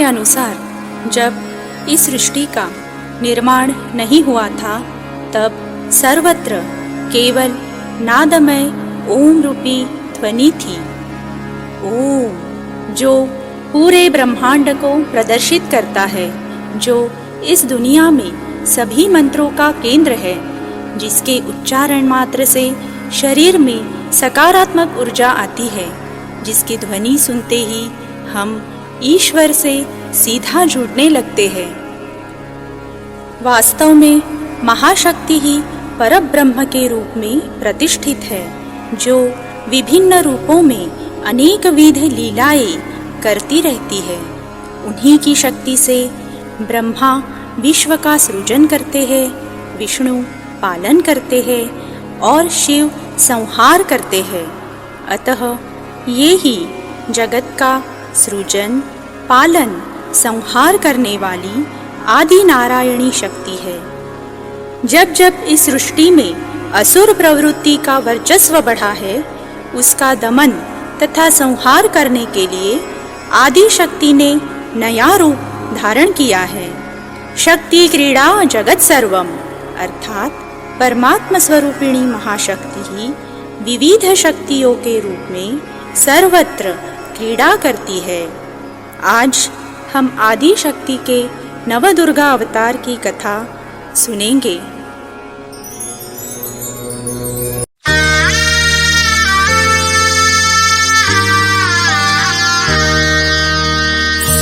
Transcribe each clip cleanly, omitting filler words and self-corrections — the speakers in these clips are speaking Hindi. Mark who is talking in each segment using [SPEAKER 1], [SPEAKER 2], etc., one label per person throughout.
[SPEAKER 1] अनुसार जब इस सृष्टि का निर्माण नहीं हुआ था, तब सर्वत्र केवल नादमय ओम रूपी ध्वनि थी। ओम जो पूरे ब्रह्मांड को प्रदर्शित करता है, जो इस दुनिया में सभी मंत्रों का केंद्र है, जिसके उच्चारण मात्र से शरीर में सकारात्मक ऊर्जा आती है, जिसकी ध्वनि सुनते ही हम ईश्वर से सीधा जुड़ने लगते हैं। वास्तव में महाशक्ति ही परब्रह्म के रूप में प्रतिष्ठित है, जो विभिन्न रूपों में अनेक विध लीलाएं करती रहती है। उन्हीं की शक्ति से ब्रह्मा विश्व का सृजन करते हैं, विष्णु पालन करते हैं और शिव संहार करते हैं। अतः ये ही जगत का सृजन, पालन, संहार करने वाली आदि नारायणी शक्ति है। जब जब इस सृष्टि में असुर प्रवृत्ति का वर्चस्व बढ़ा है, उसका दमन तथा संहार करने के लिए आदि शक्ति ने नया रूप धारण किया है। शक्ति क्रीड़ा जगत सर्वम अर्थात परमात्मा स्वरूपिणी महाशक्ति ही विविध शक्तियों के रूप में सर्वत्र क्रीड़ा करती है। आज हम आदि शक्ति के नवदुर्गा अवतार की कथा सुनेंगे।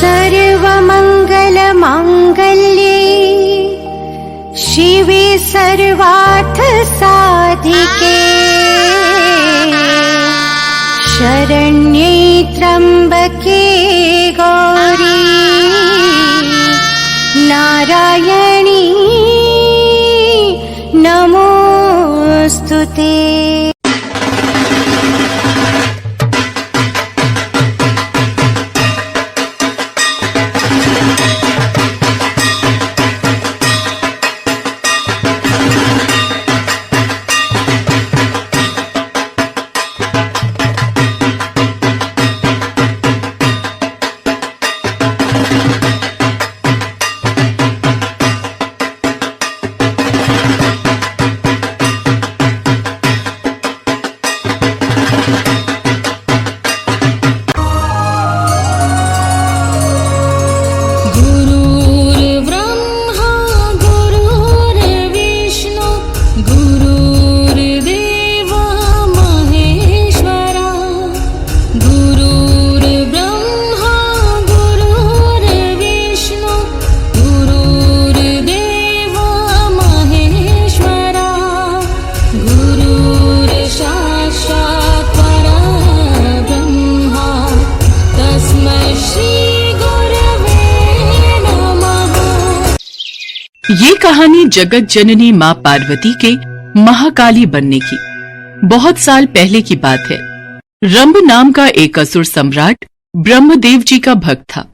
[SPEAKER 2] सर्वमंगल मांगल्ये शिवे सर्वार्थ साधिके शरण्ये त्र्यंबके गौरी नारायणी नमोस्तुते।
[SPEAKER 3] ये कहानी जगत जननी माँ पार्वती के महाकाली बनने की बहुत साल पहले की बात है। रंभ नाम का एक असुर सम्राट ब्रह्मदेव जी का भक्त था।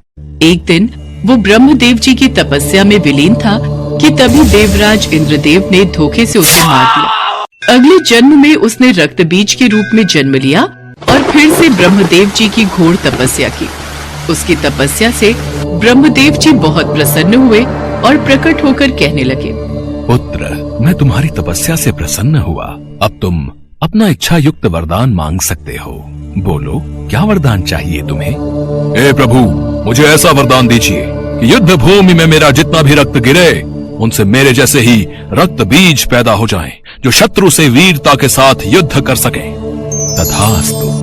[SPEAKER 3] एक दिन वो ब्रह्मदेव जी की तपस्या में विलीन था कि तभी देवराज इंद्रदेव ने धोखे से उसे मार दिया। अगले जन्म में उसने रक्त बीज के रूप में जन्म लिया और फिर से ब्रह्मदेव जी की घोर तपस्या की। उसकी तपस्या से ब्रह्मदेव जी बहुत प्रसन्न हुए और प्रकट होकर कहने लगे,
[SPEAKER 4] पुत्र, मैं तुम्हारी तपस्या से प्रसन्न हुआ। अब तुम अपना इच्छा युक्त वरदान मांग सकते हो। बोलो, क्या वरदान चाहिए तुम्हें? हे प्रभु, मुझे ऐसा वरदान दीजिए कि युद्ध भूमि में मेरा जितना भी रक्त गिरे, उनसे मेरे जैसे ही रक्त बीज पैदा हो जाएं, जो शत्रु से वीरता के साथ युद्ध कर सके। तथास्तु।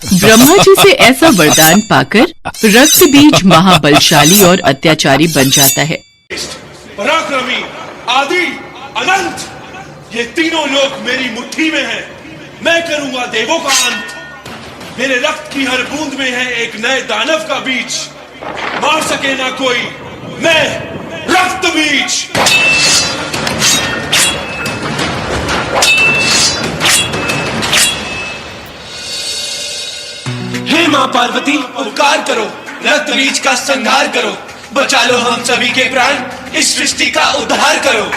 [SPEAKER 3] ब्रह्मा जी से ऐसा वरदान पाकर रक्त बीज महाबलशाली और अत्याचारी बन जाता है।
[SPEAKER 5] पराक्रमी, आदि, अनंत, ये तीनों लोक मेरी मुट्ठी में हैं। मैं करूंगा देवों का अंत। मेरे रक्त की हर बूंद में है एक नए दानव का बीज। मार सके ना कोई, मैं रक्त बीज। हे मां पार्वती, उपकार करो, रक्त बीज का संहार करो, बचा लो हम सभी के प्राण, इस सृष्टि का उद्धार करो।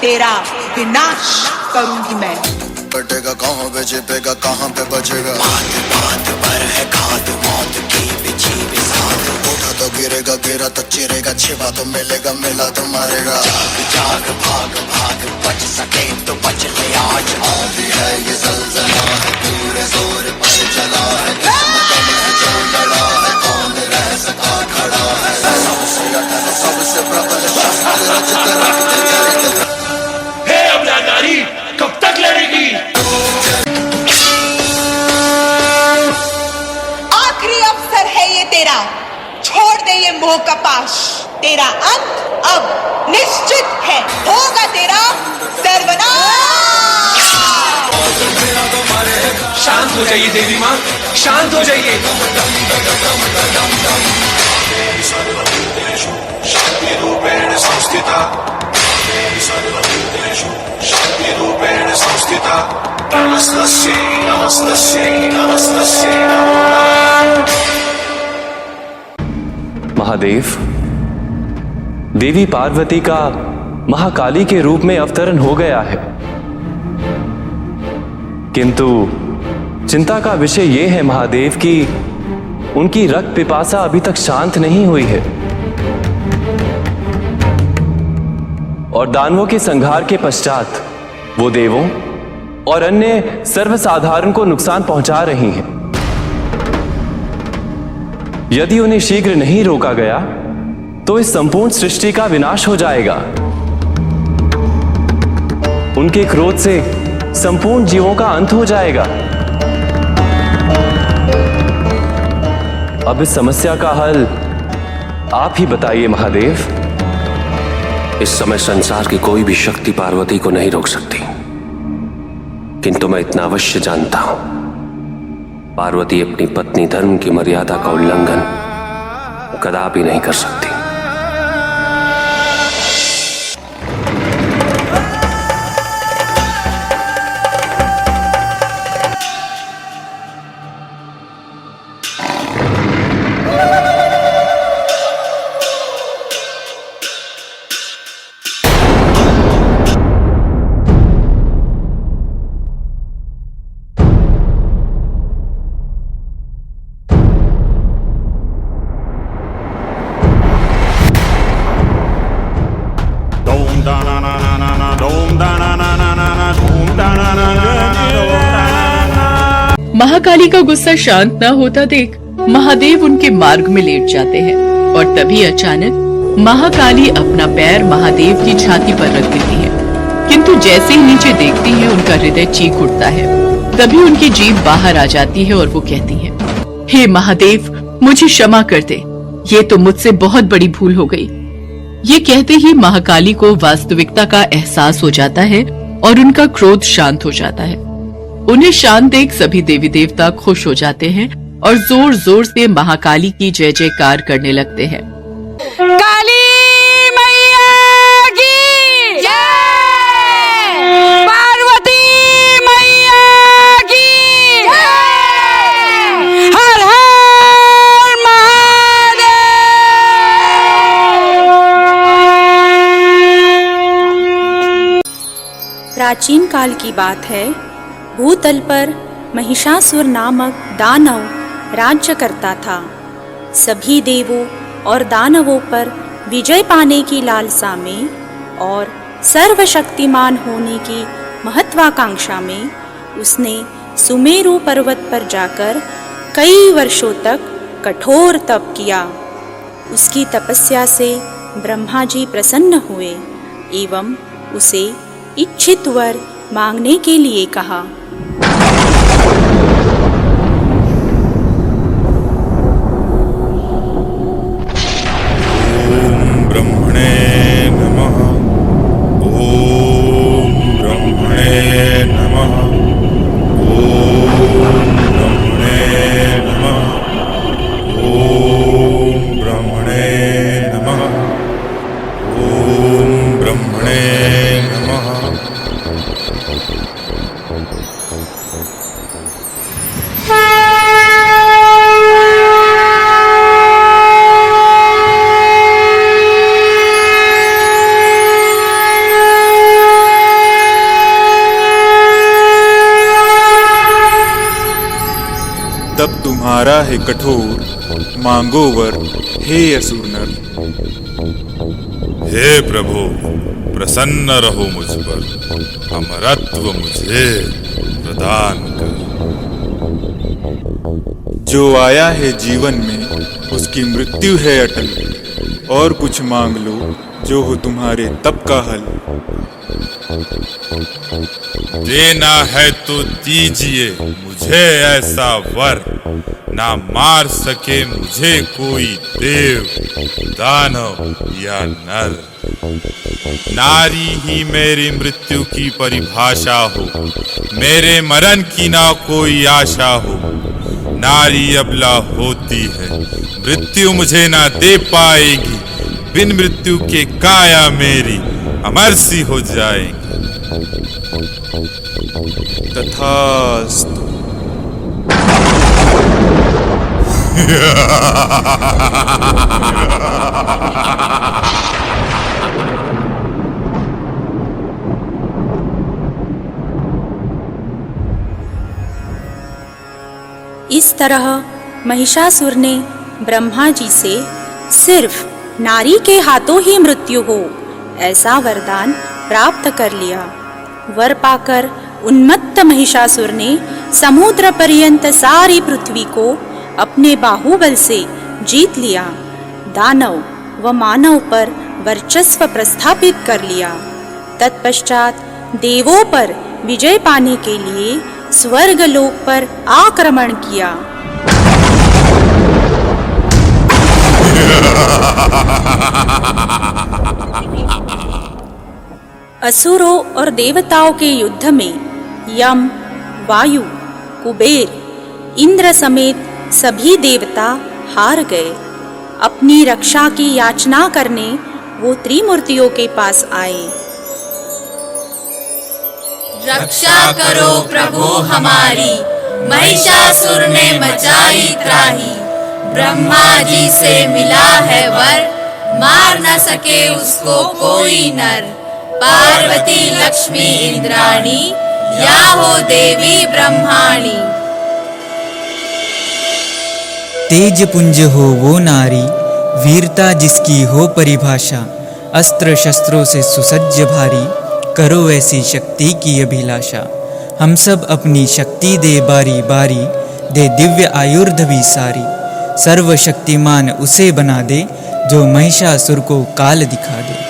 [SPEAKER 6] तेरा विनाश करूंगी मैं।
[SPEAKER 7] कटेगा कहाँ पे छिपेगा कहाँ पे बचेगा, बात बात पर है खाद मौत की बिछी बिसात, उठा तो गिरेगा गिरा तो चिरेगा, छिपा तो मिलेगा मिला तो मारेगा। जाग जाग भाग भाग बच सके तो बच ले आज, आंधी है ये ज़लज़ला है पूरे जोर पर चला है, किस्मत में जो लड़ा है कौन रह सका खड़ा है, सबसे अटल सबसे प्रबल शस्त्र रचते रखते जाएंगे।
[SPEAKER 5] हे अबला नारी कब तक लड़ेगी?
[SPEAKER 6] आखिरी अवसर है ये तेरा, छोड़ दे ये मोह का पाश, तेरा अंत अब निश्चित है, होगा तेरा सर्वनाश।
[SPEAKER 5] शांत हो जाइए देवी माँ, शांत हो जाइए। शक्तिरूपेण संस्थिता, सर्वभूतेषु शक्तिरूपेण संस्थिता, नमस्तस्यै नमस्तस्यै नमस्तस्यै नमो नमः।
[SPEAKER 8] महादेव, देवी पार्वती का महाकाली के रूप में अवतरण हो गया है, किंतु चिंता का विषय यह है महादेव कि उनकी रक्त पिपासा अभी तक शांत नहीं हुई है और दानवों के संहार के पश्चात वो देवों और अन्य सर्वसाधारण को नुकसान पहुंचा रही हैं। यदि उन्हें शीघ्र नहीं रोका गया तो इस संपूर्ण सृष्टि का विनाश हो जाएगा। उनके क्रोध से संपूर्ण जीवों का अंत हो जाएगा। अब इस समस्या का हल आप ही बताइए महादेव।
[SPEAKER 9] इस समय संसार की कोई भी शक्ति पार्वती को नहीं रोक सकती, किंतु मैं इतना अवश्य जानता हूं, पार्वती अपनी पत्नी धर्म की मर्यादा का उल्लंघन कदापि नहीं कर सकती।
[SPEAKER 3] महाकाली का गुस्सा शांत न होता देख महादेव उनके मार्ग में लेट जाते हैं और तभी अचानक महाकाली अपना पैर महादेव की छाती पर रख देती है, किंतु जैसे ही नीचे देखती है उनका हृदय चीख उठता है। तभी उनकी जीभ बाहर आ जाती है और वो कहती है, हे महादेव, मुझे क्षमा कर दे, ये तो मुझसे बहुत बड़ी भूल हो गई। ये कहते ही महाकाली को वास्तविकता का एहसास हो जाता है और उनका क्रोध शांत हो जाता है। उन्हें शांत देख सभी देवी देवता खुश हो जाते हैं और जोर जोर से महाकाली की जय जयकार करने लगते हैं।
[SPEAKER 2] काली मैया की जय, पार्वती मैया की जय, हर हर महादेव।
[SPEAKER 1] प्राचीन काल की बात है। भूतल पर महिषासुर नामक दानव राज्य करता था। सभी देवों और दानवों पर विजय पाने की लालसा में और सर्वशक्तिमान होने की महत्वाकांक्षा में उसने सुमेरु पर्वत पर जाकर कई वर्षों तक कठोर तप किया। उसकी तपस्या से ब्रह्मा जी प्रसन्न हुए एवं उसे इच्छित वर मांगने के लिए कहा।
[SPEAKER 7] ब्रह्मणे नमः।
[SPEAKER 10] तुम्हारा है कठोर, मांगो वर हे असुर नर।
[SPEAKER 11] हे प्रभु, प्रसन्न रहो मुझ पर, अमरत्व मुझे प्रदान कर।
[SPEAKER 10] जो आया है जीवन में उसकी मृत्यु है अटल, और कुछ मांग लो जो हो तुम्हारे तप का हल।
[SPEAKER 11] देना है तो दीजिए मुझे ऐसा वर, ना मार सके मुझे कोई देव, दानव या नर। नारी ही मेरी मृत्यु की परिभाषा हो, मेरे मरण की ना कोई आशा हो। नारी अबला होती है, मृत्यु मुझे ना दे पाएगी, बिन मृत्यु के काया मेरी अमर सी हो जाएगी।
[SPEAKER 10] तथास्तु।
[SPEAKER 1] इस तरह महिषासुर ने ब्रह्मा जी से सिर्फ नारी के हाथों ही मृत्यु हो ऐसा वरदान प्राप्त कर लिया। वर पाकर उन्मत्त महिषासुर ने समुद्र पर्यंत सारी पृथ्वी को अपने बाहुबल से जीत लिया। दानव व मानव पर वर्चस्व प्रस्थापित कर लिया। तत्पश्चात देवों पर विजय पाने के लिए स्वर्ग लोक पर आक्रमण किया। असुरों और देवताओं के युद्ध में यम, वायु, कुबेर, इंद्र समेत सभी देवता हार गए। अपनी रक्षा की याचना करने वो त्रिमूर्तियों के पास आए।
[SPEAKER 2] रक्षा करो प्रभु हमारी, महिषासुर ने मचाई त्राही। ब्रह्मा जी से मिला है वर, मार न सके उसको कोई नर। पार्वती लक्ष्मी इंद्राणी, या हो देवी ब्रह्माणी।
[SPEAKER 12] तेज पुंज हो वो नारी, वीरता जिसकी हो परिभाषा। अस्त्र शस्त्रों से सुसज्ज भारी, करो ऐसी शक्ति की अभिलाषा। हम सब अपनी शक्ति दे बारी बारी, दे दिव्य आयुर्ध भी सारी। सर्वशक्तिमान उसे बना दे, जो महिषासुर को काल दिखा दे।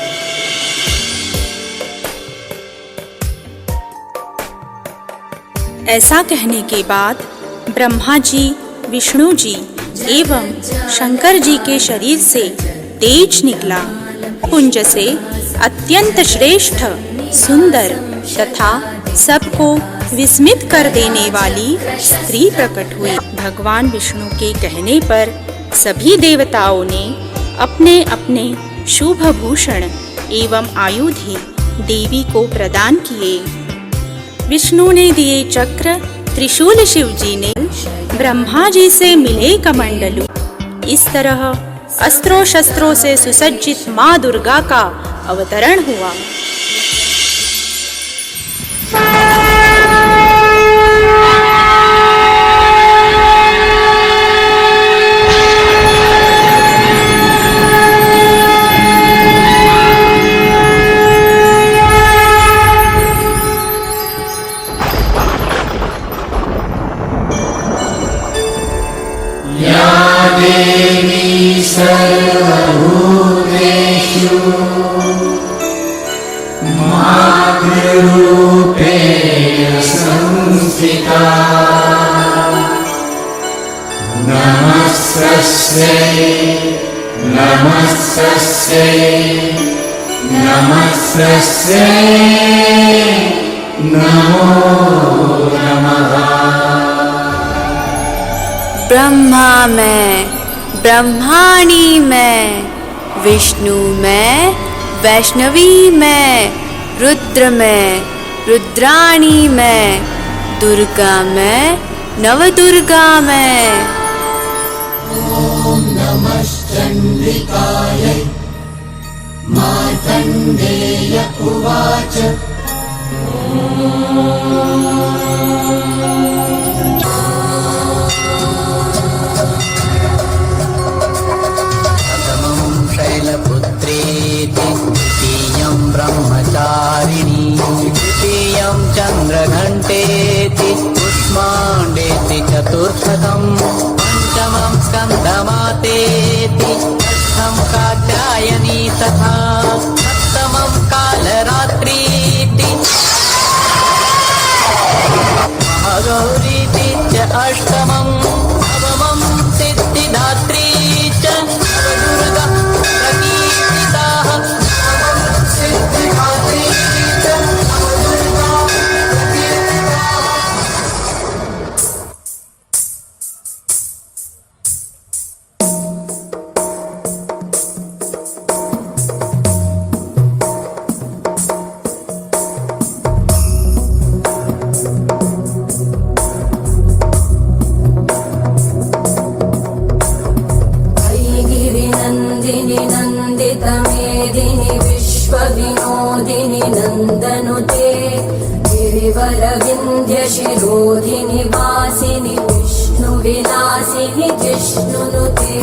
[SPEAKER 1] ऐसा कहने के बाद ब्रह्मा जी, विष्णु जी एवं शंकर जी के शरीर से तेज निकला। पुंज से अत्यंत श्रेष्ठ, सुंदर तथा सबको विस्मित कर देने वाली स्त्री प्रकट हुई। भगवान विष्णु के कहने पर सभी देवताओं ने अपने अपने शुभ भूषण एवं आयुध देवी को प्रदान किए। विष्णु ने दिए चक्र, त्रिशूल शिव जी ने ब्रह्मा जी से मिले कमंडलू। इस तरह अस्त्रों शस्त्रों से सुसज्जित माँ दुर्गा का अवतरण हुआ।
[SPEAKER 2] ब्रह्मा में, ब्रह्माणी में, विष्णु में, वैष्णवी में, रुद्र में, रुद्राणी में, दुर्गा में, नवदुर्गा में।
[SPEAKER 7] ओम नमः चंडिकायै मार्कंडेय उवाच।
[SPEAKER 13] चन्द्रघण्टेति कुष्माण्डेति चतुर्थकम् पञ्चमं स्कन्दमातेति षष्ठं कात्यायनी तथा सप्तमं कालरात्रीति महागौरीति च अष्टमं नवमं सिद्धिदात्री च नवदुर्गा प्रकीर्तिताः नवमं सिद्धिदात्री च नवदुर्गा
[SPEAKER 14] गिरिनन्दिनि नन्दितमेदिनि विश्वविनोदिनि नन्दनुते गिरिवरविन्ध्यशिरोधिनि वासिनि विष्णुविलासिनि जिष्णुनुते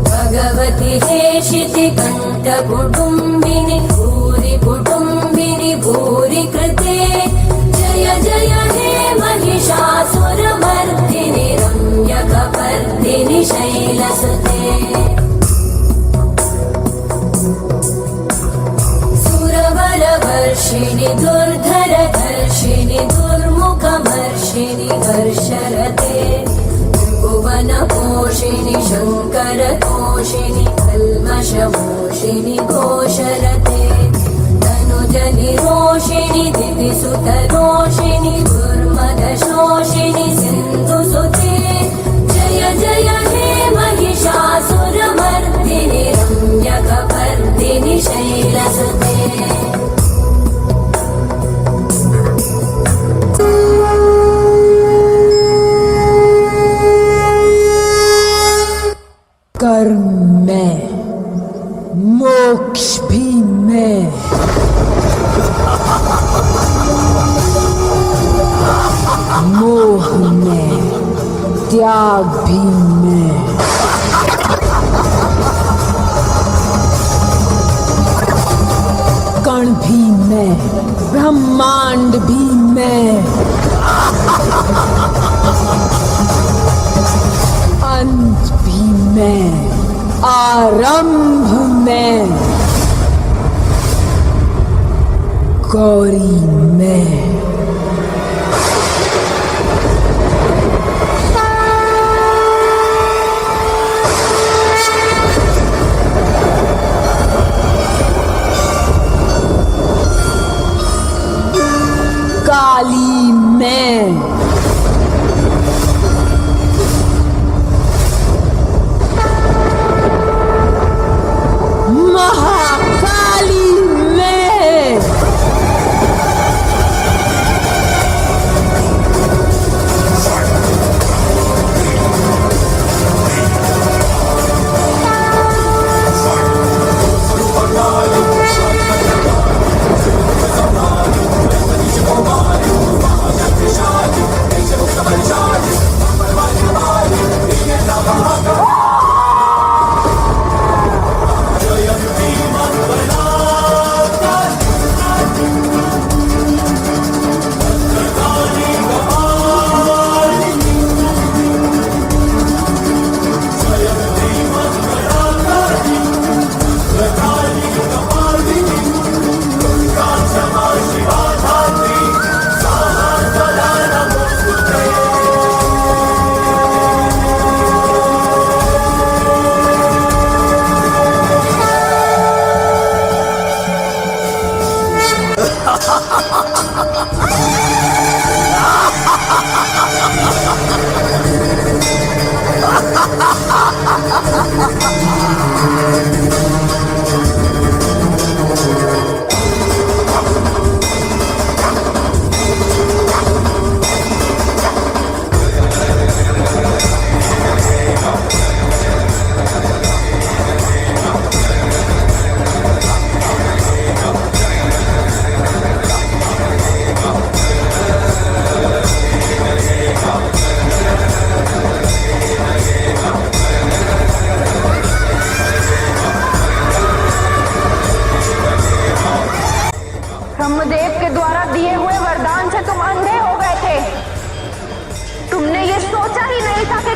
[SPEAKER 14] भगवति हेशितिकण्ठकुटुम्बिनि भूरि कुटुम्बिनि भूरि कृते जय जय हे महिषासुरमर्दिनि रम्यकपर्दिनि शैलसुते सुरवरवर्षिणि दुर्धरधर्षिणि दुर्मुखमर्षिणि हर्षरते त्रिभुवनपोषिणि शङ्करतोषिणि कल्मषमोषिणि घोषरते तनुजनिरोषिणि दिविसुतरोषिणि दुर्मदशोषिणि सिन्धुसुते जय जय हे महिषासुरमर्दिनि रम्यकपर्दिनि शैलसुते
[SPEAKER 15] कर्म में, मोक्ष भी मैं, मोह में, त्याग भी मैं, कण भी मैं, ब्रह्मांड भी मैं, अंत भी मैं, आरंभ मैं, गौरी मैं। काली मैं, महाकाली मैं,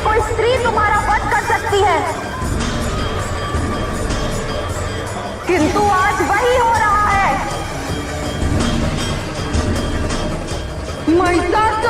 [SPEAKER 16] कोई स्त्री तुम्हारा वध कर सकती है, किंतु आज वही हो रहा है। महिषासुर